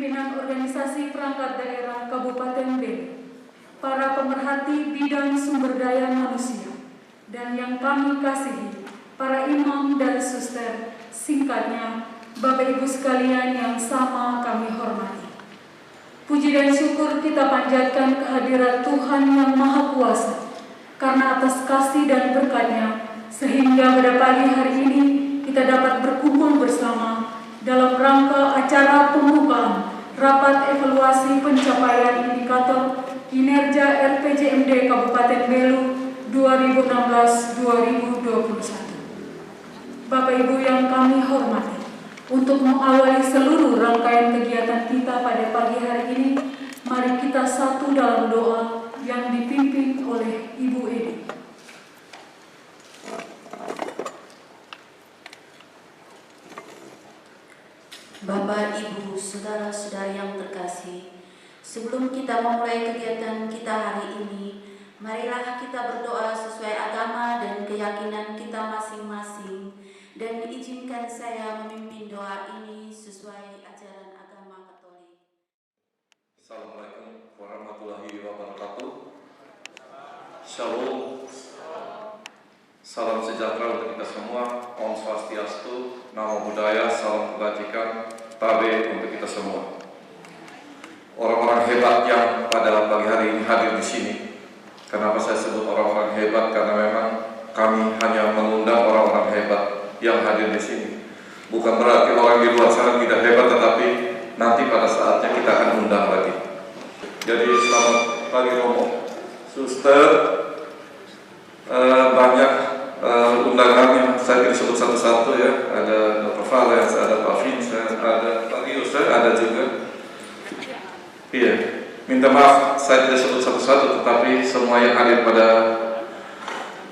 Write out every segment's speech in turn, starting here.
pimpinan organisasi perangkat daerah Kabupaten Belu, para pemerhati bidang sumber daya manusia, dan yang kami kasihi, para imam dan suster, singkatnya, Bapak Ibu sekalian yang sama kami hormati. Puji dan syukur kita panjatkan kehadirat Tuhan yang Maha Kuasa, karena atas kasih dan berkat-Nya, sehingga pada pagi hari ini kita dapat berkumpul bersama dalam rangka acara pembukaan Rapat Evaluasi Pencapaian Indikator Kinerja RPJMD Kabupaten Belu 2016-2021. Bapak Ibu yang kami hormati, untuk mengawali seluruh rangkaian kegiatan kita pada pagi hari ini, mari kita satu dalam doa yang dipimpin oleh Ibu Edi. Bapak, Ibu, saudara-saudara yang terkasih, sebelum kita memulai kegiatan kita hari ini, marilah kita berdoa sesuai agama dan keyakinan kita masing-masing, dan izinkan saya memimpin doa ini sesuai ajaran agama Katolik. Assalamualaikum warahmatullahi wabarakatuh. Shalom. Salam sejahtera untuk kita semua. Om Swastiastu, Namo Buddhaya, salam kebajikan, Tabe untuk kita semua. Orang-orang hebat yang pada pagi hari ini hadir di sini. Kenapa saya sebut orang-orang hebat? Karena memang kami hanya mengundang orang-orang hebat yang hadir di sini. Bukan berarti orang di luar sana tidak hebat, tetapi nanti pada saatnya kita akan undang lagi. Jadi selamat pagi Romo, Suster, banyak undangan yang saya disebut satu-satu ya. Ada Dr. Valens, ada Pak Vincent, ada Pak Rius, ada juga. Iya, minta maaf saya tidak sebut satu-satu, tetapi semua yang hadir pada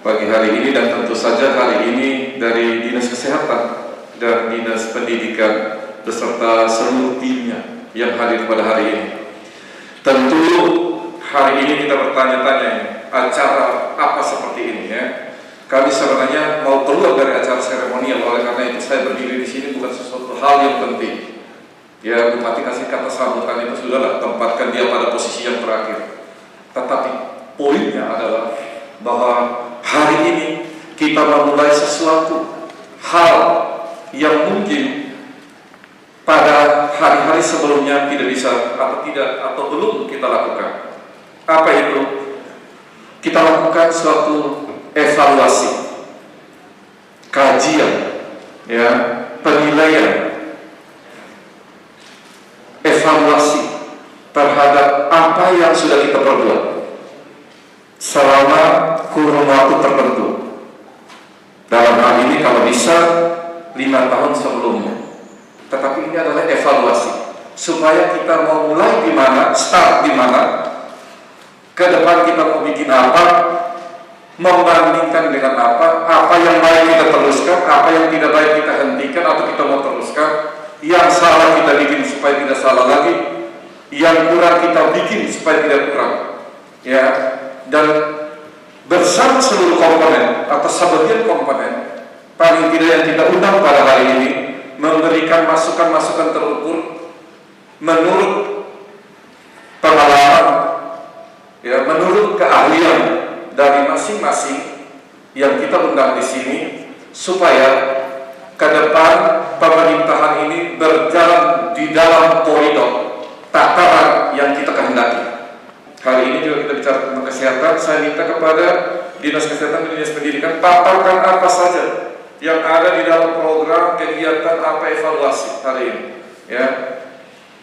pagi hari ini, dan tentu saja hari ini dari Dinas Kesehatan dan Dinas Pendidikan beserta seluruh timnya yang hadir pada hari ini. Tentu hari ini kita bertanya-tanya, acara apa seperti ini ya? Kami sebenarnya mau keluar dari acara seremonial, oleh karena itu saya berdiri di sini bukan sesuatu hal yang penting. Ya, Bupati kasih kata sambutan itu sudahlah, tempatkan dia pada posisi yang terakhir. Tetapi poinnya adalah bahwa hari ini kita memulai sesuatu hal yang mungkin pada hari-hari sebelumnya tidak bisa atau belum kita lakukan. Apa itu? Kita lakukan suatu evaluasi, kajian, ya, penilaian, evaluasi terhadap apa yang sudah kita perbuat selama kurun waktu tertentu. Dalam hal ini kalau bisa 5 tahun sebelumnya. Tetapi ini adalah evaluasi supaya kita mau mulai di mana, start di mana, ke depan kita mau bikin apa, membandingkan dengan apa yang baik kita teruskan, apa yang tidak baik kita hentikan atau kita mau teruskan, yang salah kita bikin supaya tidak salah lagi, yang kurang kita bikin supaya tidak kurang, ya. Dan bersama seluruh komponen atau sebagian komponen, paling tidak yang kita undang pada hari ini, memberikan masukan-masukan terukur menurut pengalaman, ya, menurut keahlian dari masing-masing yang kita undang di sini, supaya ke depan pemerintahan ini berjalan di dalam koridor tataran yang kita kehendaki. Hari ini juga kita bicara tentang kesehatan. Saya minta kepada Dinas Kesehatan dan Dinas Pendidikan, paparkan apa saja yang ada di dalam program kegiatan apa evaluasi hari ini. Ya,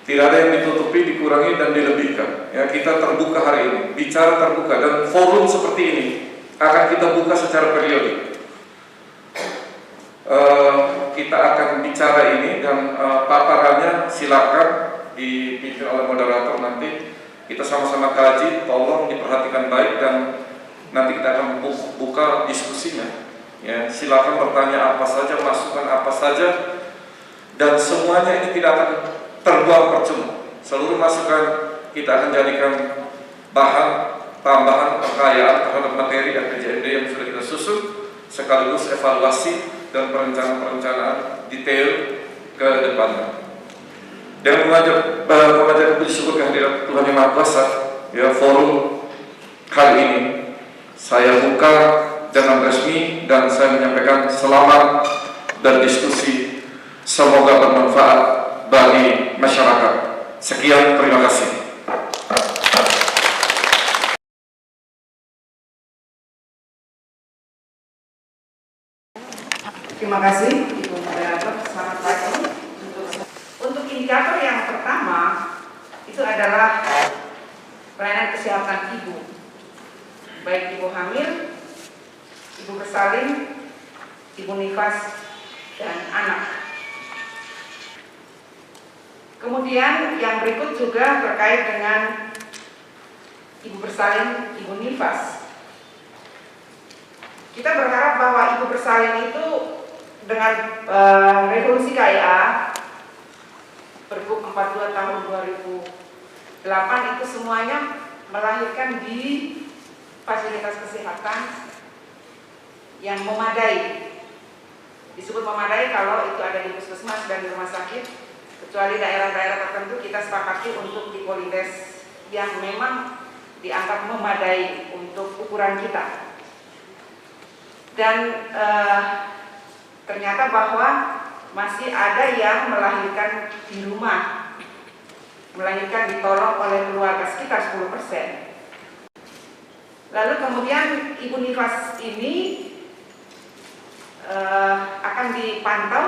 tidak ada yang ditutupi, dikurangi dan dilebihkan. Ya, kita terbuka hari ini, bicara terbuka, dan forum seperti ini akan kita buka secara periodik. Kita akan bicara ini dan paparannya silakan dipimpin oleh moderator nanti. Kita sama-sama kaji, tolong diperhatikan baik, dan nanti kita akan buka diskusinya. Ya, silakan bertanya apa saja, masukan apa saja, dan semuanya ini tidak akan terbuang percuma. Seluruh masukan kita akan jadikan bahan tambahan kekayaan terhadap materi RPJMD yang sudah kita susun, sekaligus evaluasi dan perencanaan-perencanaan detail ke depannya. Dengan memanjatkan puji syukur kehadirat Tuhan Yang Maha Kuasa, ya, forum hari ini saya buka dengan resmi dan saya menyampaikan selamat dan diskusi semoga bermanfaat bagi masyarakat. Sekian, terima kasih. Terima kasih Ibu Moderator, selamat pagi. Untuk indikator yang pertama itu adalah pelayanan kesehatan ibu, baik ibu hamil, ibu bersalin, ibu nifas, dan anak. Kemudian yang berikut juga terkait dengan ibu bersalin, ibu nifas. Kita berharap bahwa ibu bersalin itu dengan revolusi KIA Pergub 42 tahun 2008 itu semuanya melahirkan di fasilitas kesehatan yang memadai. Disebut memadai kalau itu ada di puskesmas dan di rumah sakit, kecuali daerah-daerah tertentu kita sepakati untuk di Polides yang memang dianggap memadai untuk ukuran kita. Dan ternyata bahwa masih ada yang melahirkan di rumah, melahirkan ditolong oleh keluarga sekitar 10%. Lalu kemudian ibu nifas ini akan dipantau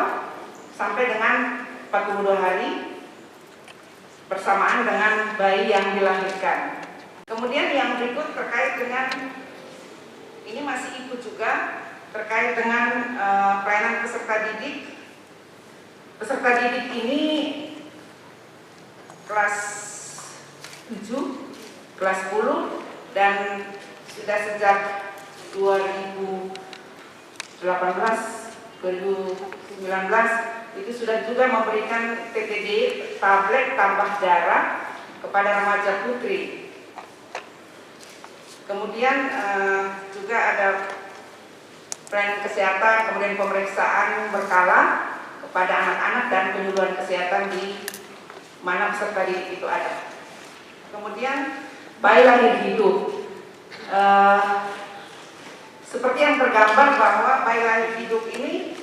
sampai dengan 42 hari bersamaan dengan bayi yang dilahirkan. Kemudian yang berikut terkait dengan, ini masih ibu juga, terkait dengan pelayanan peserta didik. Peserta didik ini kelas 7, kelas 10, dan sudah sejak 2018, 2019 itu sudah juga memberikan TTD, tablet tambah darah kepada remaja putri. Kemudian juga ada pelayanan kesehatan, kemudian pemeriksaan berkala kepada anak-anak dan penyuluhan kesehatan di mana peserta didik itu ada. Kemudian bayi lahir hidup, seperti yang tergambar bahwa bayi lahir hidup ini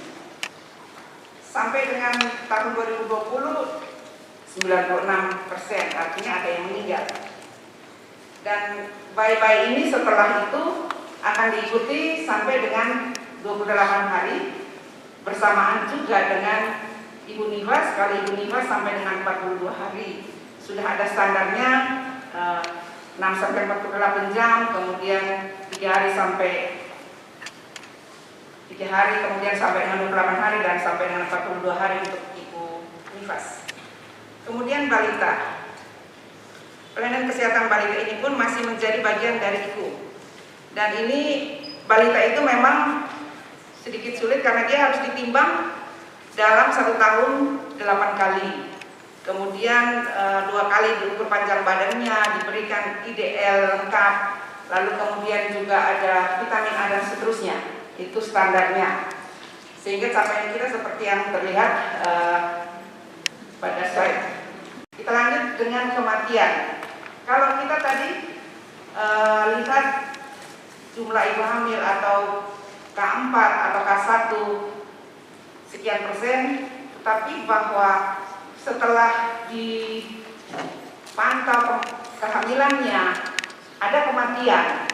sampai dengan tahun 2020 96%, artinya ada yang meninggal. Dan bayi-bayi ini setelah itu akan diikuti sampai dengan 28 hari bersamaan juga dengan ibu nifas. Kalau ibu nifas sampai dengan 42 hari sudah ada standarnya, 6 sampai 48 jam, kemudian 3 hari sampai 3 hari, kemudian sampai dengan 28 hari dan sampai dengan 42 hari untuk ibu nifas. Kemudian balita. Pelayanan kesehatan balita ini pun masih menjadi bagian dari ibu. Dan ini balita itu memang sedikit sulit karena dia harus ditimbang dalam 1 tahun 8 kali. Kemudian 2 kali diukur panjang badannya, diberikan IDL lengkap, lalu kemudian juga ada vitamin A dan seterusnya. Itu standarnya. Sehingga capaian kita seperti yang terlihat pada slide. Kita lanjut dengan kematian. Kalau kita tadi lihat jumlah ibu hamil atau K4 atau K1 sekian persen, tetapi bahwa setelah dipantau kehamilannya ada kematian.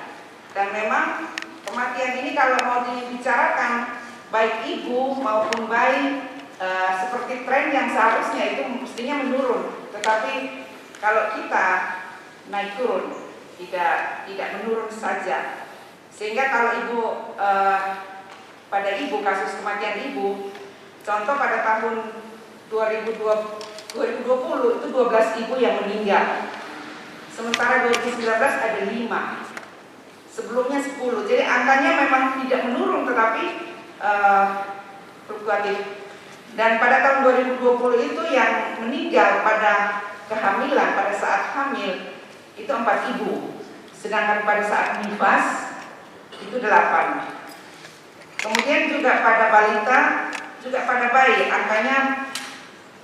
Dan memang kematian ini kalau mau dibicarakan baik ibu maupun bayi seperti tren yang seharusnya itu mestinya menurun, tetapi kalau kita naik turun, tidak menurun saja. Sehingga kalau ibu pada ibu kasus kematian ibu, contoh pada tahun 2020 itu 12 ibu yang meninggal. Sementara 2019 ada 5. Sebelumnya 10. Jadi angkanya memang tidak menurun tetapi fluktuatif. Dan pada tahun 2020 itu yang meninggal pada kehamilan, pada saat hamil itu 4 ibu. Sedangkan pada saat nifas itu 8. Kemudian juga pada balita, juga pada bayi angkanya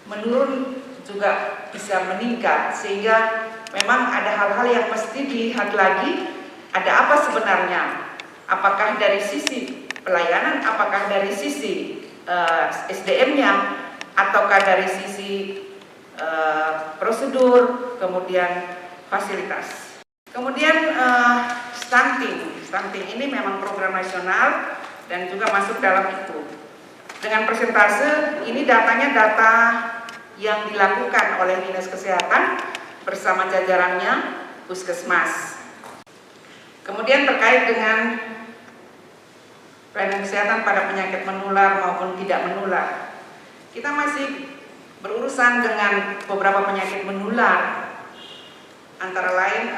menurun juga bisa meningkat, sehingga memang ada hal-hal yang mesti dilihat lagi, ada apa sebenarnya, apakah dari sisi pelayanan, apakah dari sisi SDM-nya, ataukah dari sisi prosedur, kemudian fasilitas. Kemudian stunting ini memang program nasional dan juga masuk dalam itu. Dengan persentase, ini datanya data yang dilakukan oleh Dinas Kesehatan bersama jajarannya Puskesmas. Kemudian terkait dengan pelayanan kesehatan pada penyakit menular maupun tidak menular, kita masih berurusan dengan beberapa penyakit menular, antara lain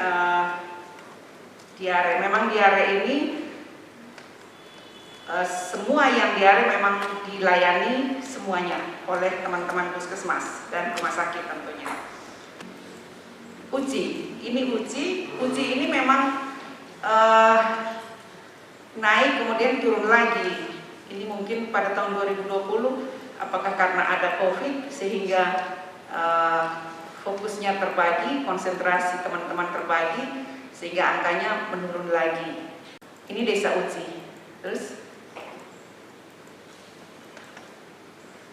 diare. Memang diare ini semua yang diare memang dilayani semuanya oleh teman-teman puskesmas dan rumah sakit tentunya. Uji ini memang naik kemudian turun lagi. Ini mungkin pada tahun 2020 apakah karena ada COVID sehingga fokusnya terbagi, konsentrasi teman-teman terbagi sehingga angkanya menurun lagi. Ini desa uji. Terus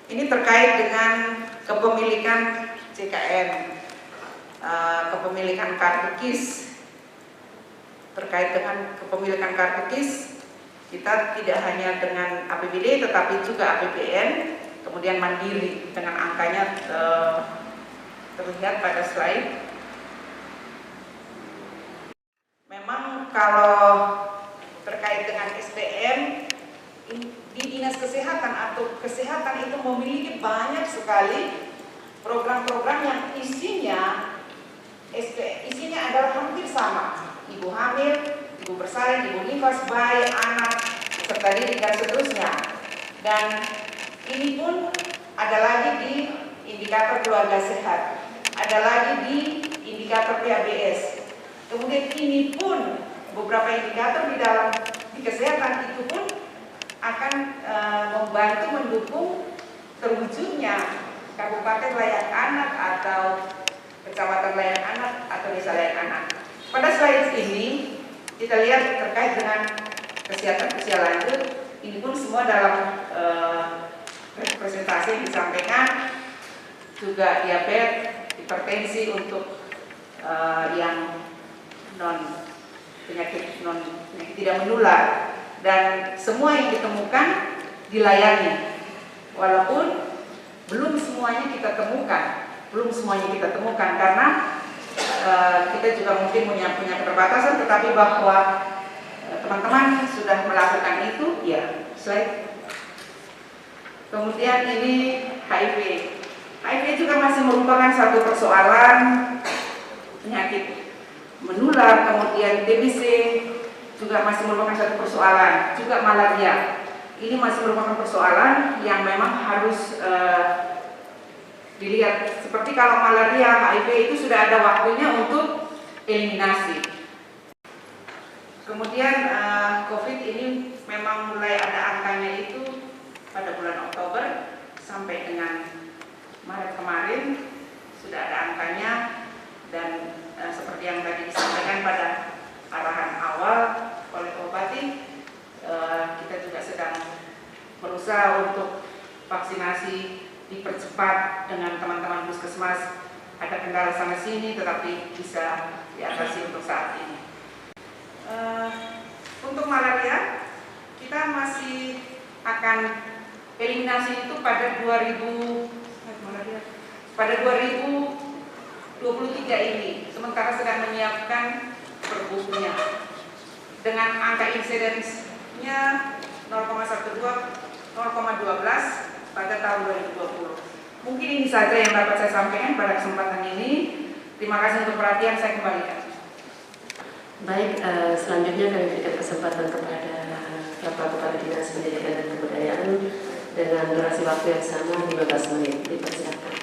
ini terkait dengan kepemilikan CKN, kepemilikan kartu KIS. Terkait dengan kepemilikan kartu KIS, kita tidak hanya dengan APBD tetapi juga APBN, kemudian mandiri dengan angkanya terlihat pada slide. Memang kalau terkait dengan SDM di Dinas Kesehatan atau Kesehatan itu memiliki banyak sekali program-program yang isinya adalah hampir sama. Ibu hamil, ibu bersalin, ibu nifas, bayi, anak, serta didik dan seterusnya. Dan ini pun ada lagi di indikator keluarga sehat, ada lagi di indikator PABS. Kemudian ini pun beberapa indikator di kesehatan itu pun akan membantu mendukung terwujudnya kabupaten layak anak atau kecamatan layak anak atau desa layak anak. Pada slide ini kita lihat terkait dengan kesehatan usia lanjut, ini pun semua dalam presentasi yang disampaikan, juga diabetes, hipertensi untuk yang penyakit tidak menular, dan semua yang ditemukan dilayani, walaupun belum semuanya kita temukan karena kita juga mungkin punya keterbatasan, tetapi bahwa teman-teman sudah melakukan itu, ya. Slide. Kemudian ini HIV. HIV juga masih merupakan satu persoalan penyakit menular, kemudian TBC juga masih merupakan satu persoalan, juga malaria. Ini masih merupakan persoalan yang memang harus dilihat. Seperti kalau malaria, HIV itu sudah ada waktunya untuk eliminasi. Kemudian COVID ini memang mulai ada angkanya itu pada bulan Oktober sampai dengan Maret kemarin sudah ada angkanya, dan seperti yang tadi disampaikan pada arahan awal oleh Pak Bupati, kita juga sedang berusaha untuk vaksinasi dipercepat dengan teman-teman puskesmas. Ada kendala sana sini tetapi bisa diatasi untuk saat ini. Untuk malaria kita masih akan eliminasi itu pada 2023 ini. Sementara sedang menyiapkan perbukunya dengan angka insidensnya 0,12 pada tahun 2020. Mungkin ini saja yang dapat saya sampaikan pada kesempatan ini. Terima kasih untuk perhatian, saya kembalikan. Baik, selanjutnya kami berikan kesempatan kepada Bapak Kepala Dinas Pendidikan dan Kebudayaan dengan durasi waktu yang sama 15 menit. Dipersilakan.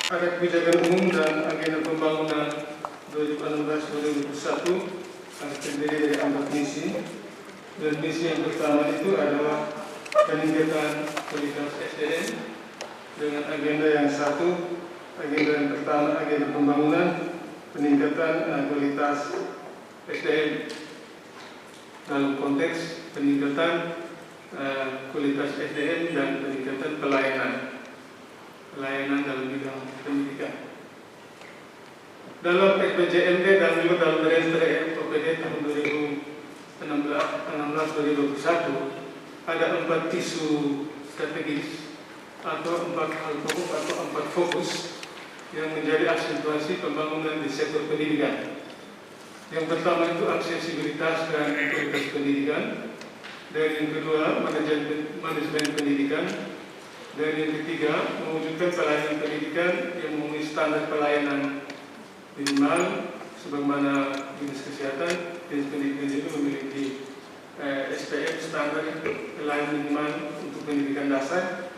Ada kebijakan umum dan agenda pembangunan 2016-2021 yang terdiri dari 4 misi. Dan misi yang pertama itu adalah peningkatan kualitas SDM dengan agenda yang satu, Agenda yang pertama, agenda pembangunan, peningkatan kualitas SDM dalam konteks peningkatan kualitas SDM dan peningkatan pelayanan dalam bidang pendidikan. Dalam RPJMD dan juga dalam RPJMD OPD tahun 2016-2021 ada 4 isu strategis atau 4 hal pokok atau 4 fokus yang menjadi aksentuasi pembangunan di sektor pendidikan. Yang pertama itu aksesibilitas dan kualitas pendidikan, dan yang kedua manajemen pendidikan, dan yang ketiga mewujudkan pelayanan pendidikan yang memenuhi standar pelayanan minimal sebagaimana Dinas Kesehatan. Dinas Pendidikan itu memiliki SPM standar pelayanan minimal untuk pendidikan dasar.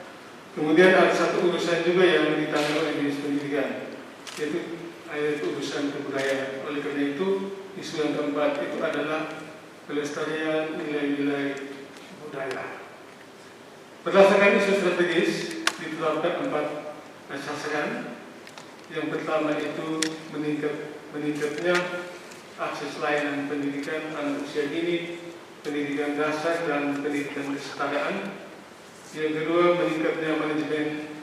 Kemudian ada satu urusan juga yang ditangani oleh Dinas Pendidikan, yaitu urusan kebudayaan. Oleh karena itu, isu yang keempat itu adalah pelestarian nilai-nilai budaya. Berdasarkan isu strategis ditetapkan 4 sasaran. Yang pertama itu meningkatnya akses layanan pendidikan anak usia dini, pendidikan dasar dan pendidikan kesetaraan. Yang kedua, meningkatnya manajemen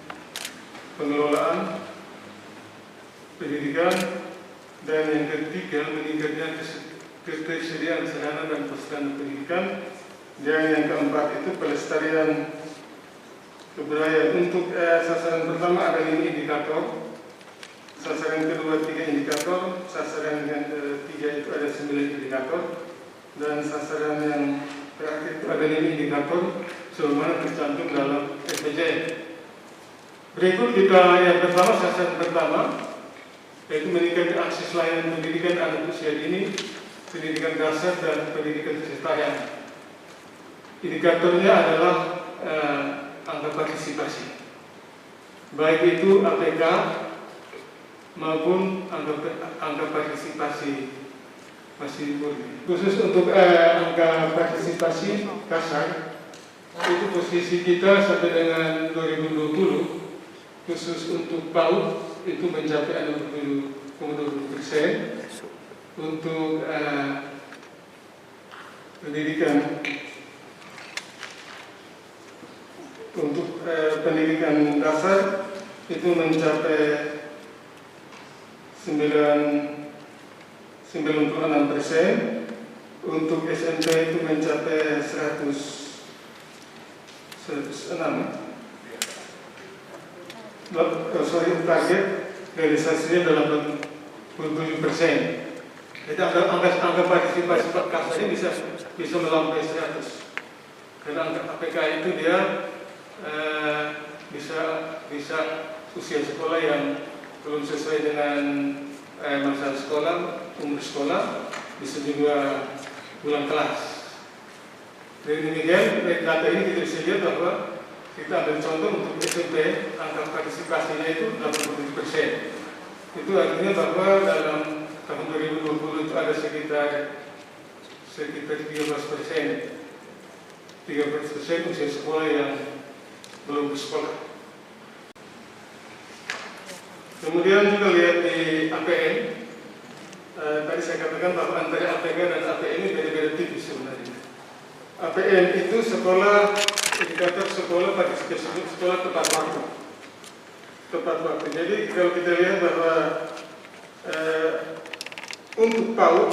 pengelolaan pendidikan, dan yang ketiga, meningkatnya ketersediaan sarana dan prasarana pendidikan, dan yang keempat itu pelestarian kebudayaan. Untuk sasaran pertama ada 5 indikator, sasaran kedua 3 indikator, sasaran yang ketiga itu ada 9 indikator, dan sasaran yang terakhir itu ada 5 indikator sebagaimana tercantum dalam RPJM. Berikut kita yang pertama, sasaran pertama, yaitu meningkatkan akses layanan pendidikan anak usia dini, pendidikan dasar dan pendidikan kesetaraan. Indikatornya adalah angka partisipasi, baik itu APK maupun angka partisipasi masih murni. Khusus untuk angka partisipasi kasar, itu posisi kita sampai dengan 2020 khusus untuk PAUD itu mencapai 60,20%. Untuk pendidikan dasar itu mencapai 96%. Untuk SMP itu mencapai 106. Target realisasinya 87%. Jadi angka partisipasi kasar ini bisa melampaui 100. Karena angka APK itu dia bisa usia sekolah yang belum sesuai dengan masa sekolah, umur sekolah, bisa juga bulan kelas. Dari demikian, data ini kita bisa lihat bahwa kita ambil contoh untuk SMP, angka partisipasinya itu 87%. Itu artinya bahwa dalam tahun 2020 itu ada sekitar 13% usia sekolah yang belum bersekolah. Kemudian juga lihat di APM, tadi saya katakan bahwa antara APK dan APM ini beda-beda tipis sebenarnya. APM itu sekolah, indikator sekolah partisipasi sekolah tepat waktu. Jadi kalau kita lihat bahwa untuk PAUD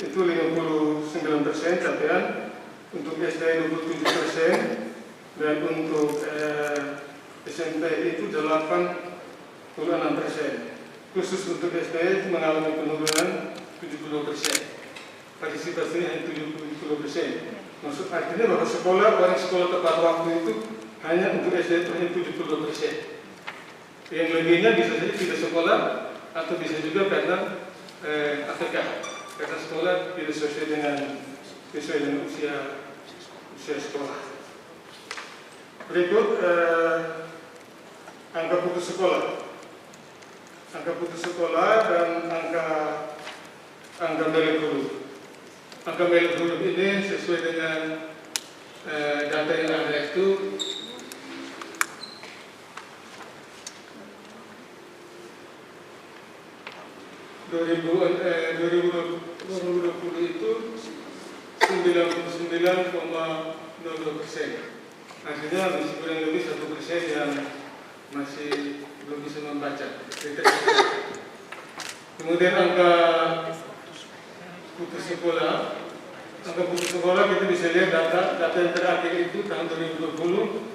itu 59% capaian, untuk SD 27%, dan untuk SMP itu 86%. Khusus untuk SD itu mengalami penurunan 72%. Partisipasinya hanya 70%. Maksud artinya bahwa orang sekolah tepat waktu itu hanya untuk SD itu hanya 72%. Yang lebihnya bisa saja tidak sekolah atau bisa juga karena APK, karena sekolah tidak sesuai dengan usia sekolah. Berikut angka putus sekolah dan angka melek huruf. Angka melek huruf ini sesuai dengan data yang ada itu 2020 itu 99,02%. Artinya masih kurang lebih 1% yang masih belum bisa membaca. Kemudian angka putus sekolah kita bisa lihat data yang terakhir itu tahun 2020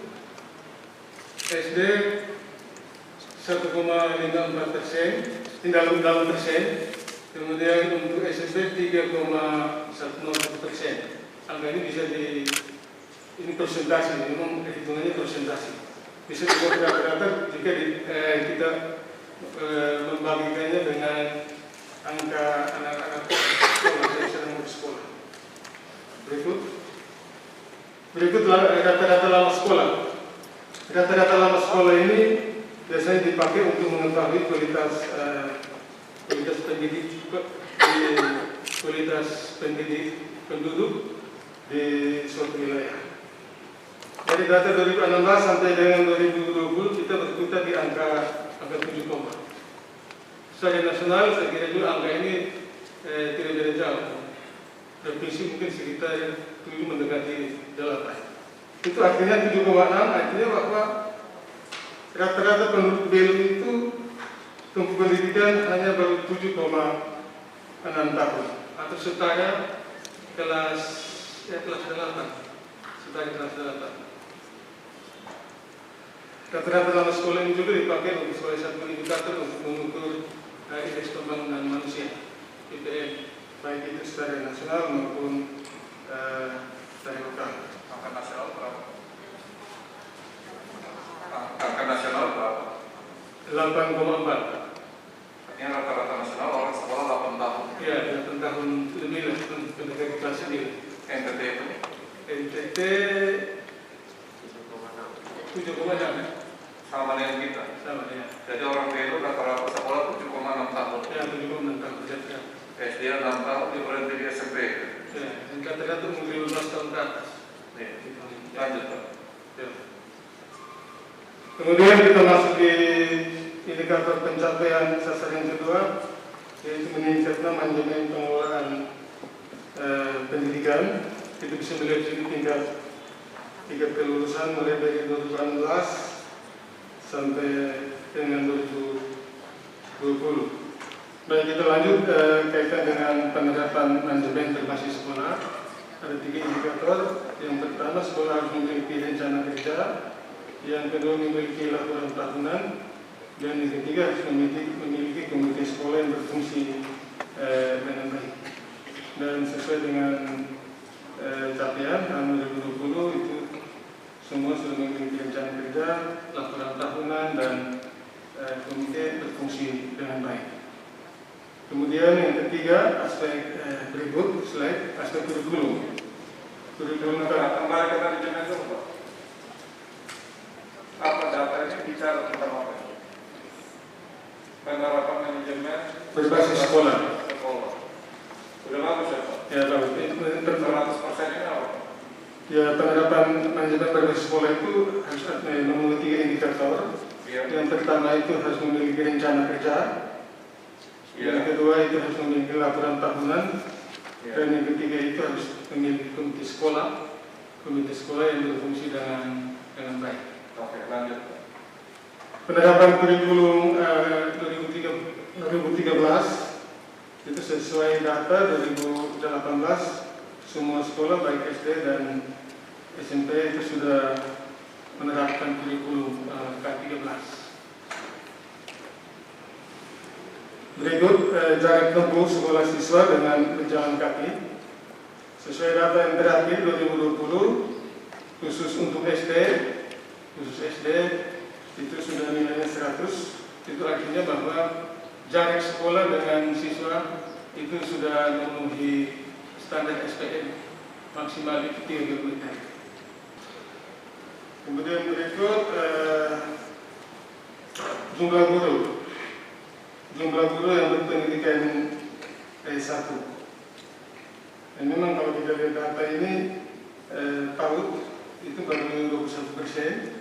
SD 1,54%, dalam persen. Kemudian untuk SMP 3,10%. Angka ini bisa ini persentase, memang hitungannya persentase. Bisa dibuat rata-rata jika kita membagikannya dengan angka anak-anak sekolah yang sedang bersekolah. Berikut rata-rata lama sekolah. Rata-rata lama sekolah ini biasanya dipakai untuk mengetahui kualitas penduduk di suatu wilayah. Dari data 2016 sampai dengan 2020 kita berkutat di angka 7, secara nasional saya kira juga angka ini tidak beda jauh. Provinsi mungkin sekitar 7 mendekati 8. Itu artinya 7,6, artinya bahwa rata-rata penduduk Belu itu tempuh pendidikan hanya baru 7,6 tahun atau setara kelas 8. Setara kelas 8. Rata-rata lama sekolah ini juga dipakai untuk sebagai satu indikator untuk mengukur indeks pembangunan manusia (IPM), baik itu secara nasional maupun secara lokal. Angka nasional berapa? Angka nasional berapa? 8,4. Artinya rata-rata nasional orang sekolah 8 tahun. Ya, 8 tahun lebih lah pendidikan kelas ini. NTT itu? NTT 7,6. Sama dengan kita. Sama ya. Jadi orang Belu rata-rata sekolah 7,6 tahun. Ya, 7,6 tahun. Ya. SD 6 tahun, di berhenti di SMP. Ya, dan rata-rata umur 15 tahun ke atas. Nih, lanjut Pak. Ya. Kemudian kita masuk di indikator pencapaian sasaran kedua, yaitu meningkatnya manajemen pengelolaan pendidikan. Kita bisa melihat juga tingkat kelulusan mulai dari 2018 sampai dengan 2020. Baik, kita lanjut kaitan dengan penerapan manajemen berbasis sekolah. Ada 3 indikator. Yang pertama, sekolah harus memiliki rencana kerja. Yang kedua, memiliki laporan tahunan. Dan yang ketiga, harus memiliki komite sekolah yang berfungsi dengan baik. Dan sesuai dengan capaian tahun 2020 itu semua sudah memiliki rencana kerja, laporan tahunan, dan komite berfungsi dengan baik. Kemudian yang ketiga, aspek berikut slide, aspek kurikulum. Kurikulum kembali ke manajemen dulu Pak. Apa data ini bicara tentang apa? Penerapan manajemen berbasis sekolah. Sudah bagus ya Pak? Ya, bagus. 100% ini apa? Ya, penerapan manajemen berbasis sekolah itu harus memenuhi 3 indikator. Ya. Yang pertama itu harus memiliki rencana kerja. Ya. Yang kedua itu harus memiliki laporan tahunan. Ya. Dan yang ketiga itu harus memiliki komite sekolah yang berfungsi dengan baik. Oke, lanjut. Penerapan kurikulum 2013 itu sesuai data 2018 semua sekolah baik SD dan SMP itu sudah menerapkan kurikulum K13. Berikut jarak tempuh sekolah siswa dengan berjalan kaki. Sesuai data yang terakhir 2020 khusus untuk SD itu sudah nilainya 100. Itu artinya bahwa jarak sekolah dengan siswa itu sudah memenuhi standar SPM maksimal itu 3 km. Kemudian berikut jumlah guru yang berpendidikan S1. Dan memang kalau kita lihat data ini PAUD itu baru 21%.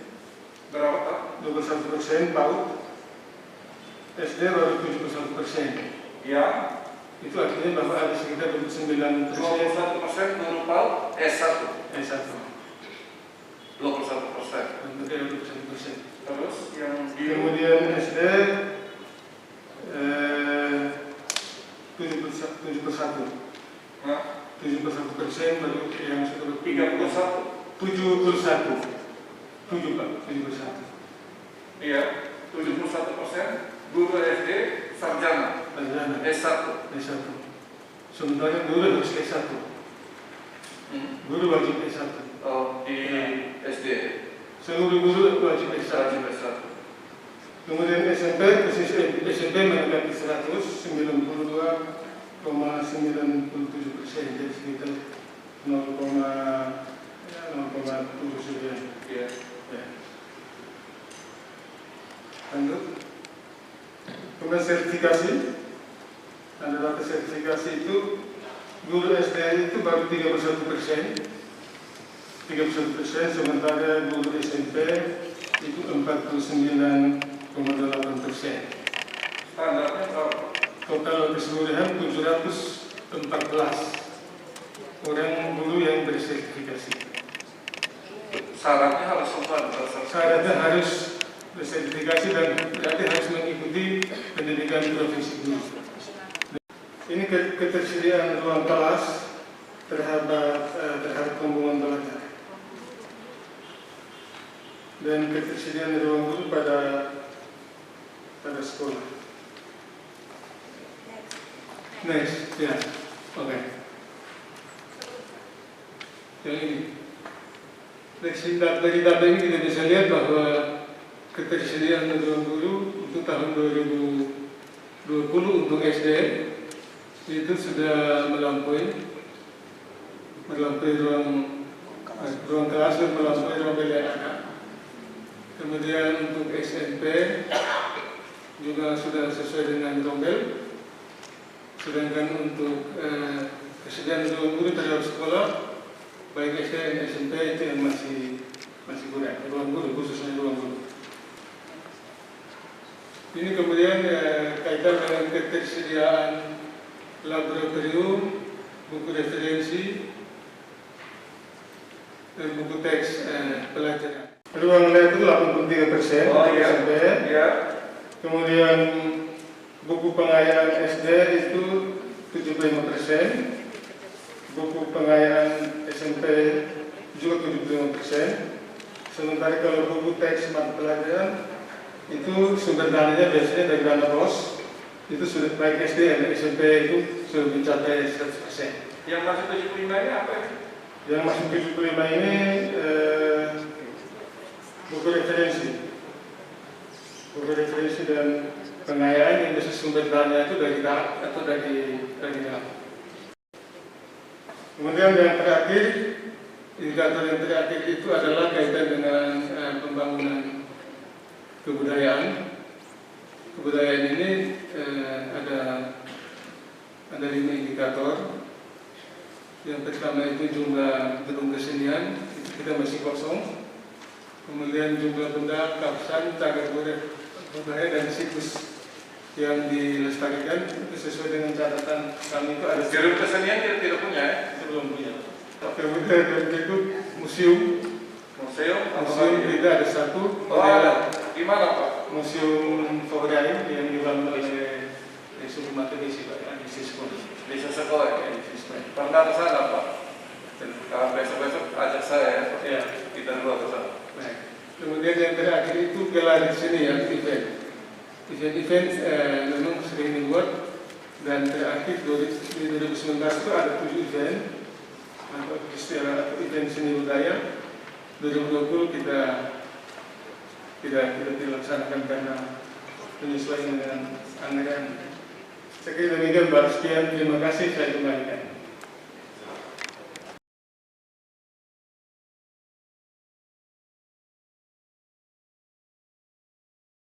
Berapa Pak? 21% PAUD. SD baru 71%. yang itu artinya bahwa ada sekitar 29% 21% guru PAUD S1. S1. 21%. Kemudian 21%. Terus yang di Kemudian SD 71%. nah, 71% baru yang sudah 31. 71. 7 Pak, 71. Iya, 71% guru SD sarjana Sarjana S1. S1. Sementara guru harus S1. Guru wajib S1. Oh, di SD Seluruh guru wajib S1. sarjana S1. Kemudian SMP mendekati 192,97%, jadi sekitar 0,79. Iya. Ya. Lanjut. Kemudian sertifikasi. Ada data sertifikasi itu guru SD itu baru 31%, sementara guru SMP itu 49,8%. Standarnya berapa? Total keseluruhan 714 orang guru yang bersertifikasi. Syaratnya harus sempat Syaratnya harus bersertifikasi dan berarti harus mengikuti pendidikan provinsi guru. Ini ketersediaan ruang kelas terhadap pembuangan belajar dan ketersediaan ruang guru pada sekolah. Next, ya, oke. Yang ini. Dari data ini kita bisa lihat bahwa ketersediaan ruang guru untuk tahun 2020 untuk SD itu sudah melampaui ruang kelas dan melampaui ruang belajar anak. Kemudian untuk SMP juga sudah sesuai dengan rombel. Sedangkan untuk kesediaan ruang guru terhadap sekolah baik SD dan SMP itu yang masih kurang, ruang guru, khususnya ruang guru. Ini kemudian kaitan dengan ketersediaan laboratorium, buku referensi, dan buku teks pelajaran. Ruang lab itu 83%, Oh iya. SMP. Iya. Kemudian buku pengayaan SD itu 75%. Buku pengayaan SMP juga 75%. Sementara kalau buku teks mata pelajaran itu sumber dananya biasanya dari dana BOS, itu sudah baik SD dan SMP itu sudah mencapai 100%. Yang masih 75 ini apa ya? Yang masih 75 ini buku referensi dan pengayaan yang bisa sumber dana itu dari darat atau dari dalam. Kemudian yang terakhir, indikator yang terakhir itu adalah kaitan dengan pembangunan kebudayaan. Kebudayaan ini ada 5 indikator. Yang pertama itu jumlah gedung kesenian, itu kita masih kosong. Kemudian jumlah benda, kapsan, cagar budaya dan situs yang dilestarikan itu sesuai dengan catatan kami itu ada. Gedung kesenian kita tidak punya ya? Belum punya. Kemudian itu museum kita ada satu. Oh ada. Di mana Pak? Museum Fograin yang dibangun oleh Suku Matenisi Pak, di sekolah. Di sekolah ya? Di sekolah. Pernah ke sana Pak? Kalau besok-besok ajak saya ya? Ya. Kita dua ke sana. Baik. Kemudian yang terakhir itu gelar di sini yang event memang sering dibuat dan terakhir di 2019 itu ada 7 event atau istilah event seni budaya. 2020 kita tidak dilaksanakan karena penyesuaian dengan anggaran. Sekali demikian, Pak. Sekian, terima kasih, saya kembalikan.